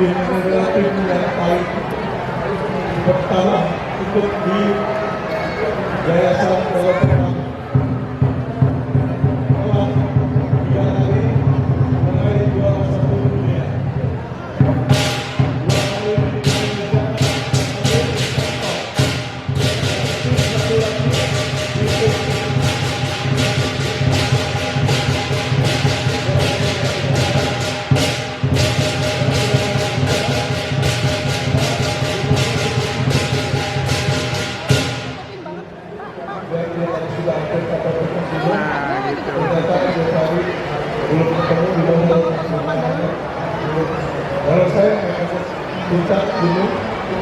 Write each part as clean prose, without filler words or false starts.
tim ini adalah tim yang paling pertama ikut di Yayasan Bola Perang. Telah 3 kali meraih juara 1 dunia. 2 kali di Indonesia, 1 kali di Qatar. Satu lagi di sudah ada kata berkasih. Ternyata hari belum ketemu di mana. Kalau saya akan puncak dulu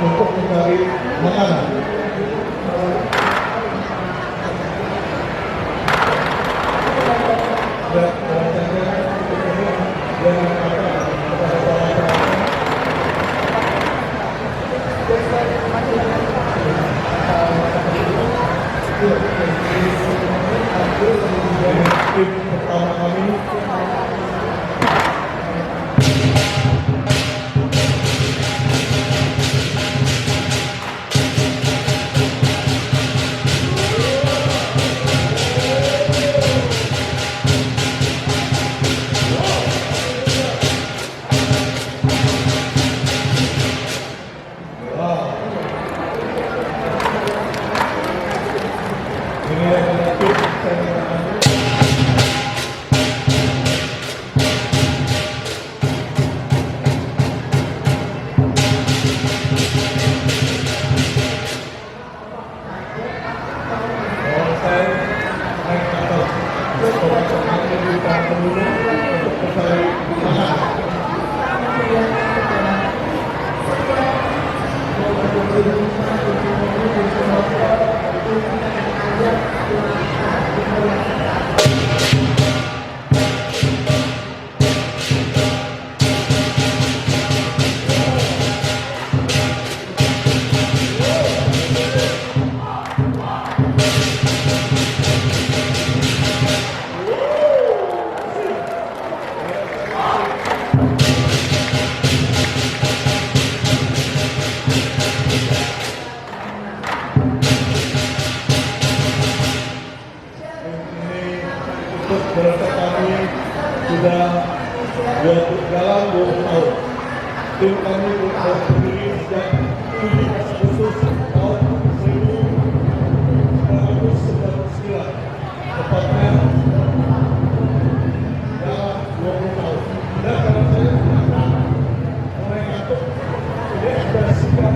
untuk mencari makanan. Dan rasanya yang tim pertama kami ini adalah tim berarti kami sudah dalam 20 tahun. Tim kami berdiri sejak 7 Agustus tahun 1999, tepatnya dalam 20 tahun. Dan kalau saya mulai ngantuk, ini sudah siap.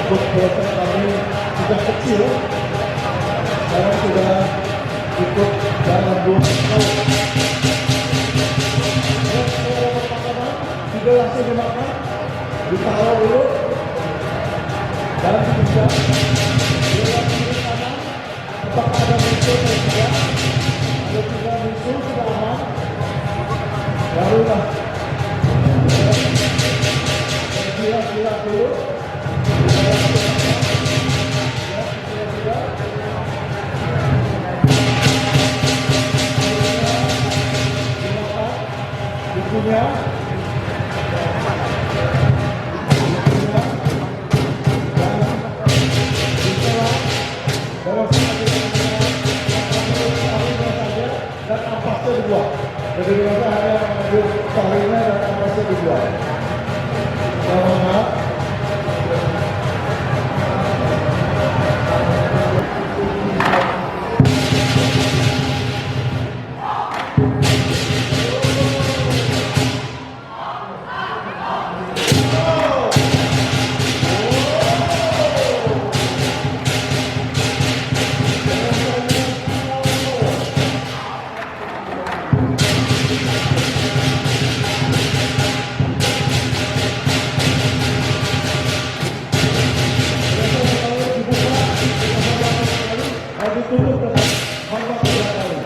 menyebut bahwa kami sudah kecil, sekarang sudah ikut dalam 2 tahun. Sudah langsung dimakan, ditaruh dulu, dan dipisah. Apakah ada musuh atau tidak? Kalau tidak musuh sudah aman, barulah kira-kira dulu. Bukunya dan ampasnya dibuat. Jadi mereka hanya mengambil talinya dan ampasnya dibuat. Selamat. Ditutup dengan hormat 3 kali.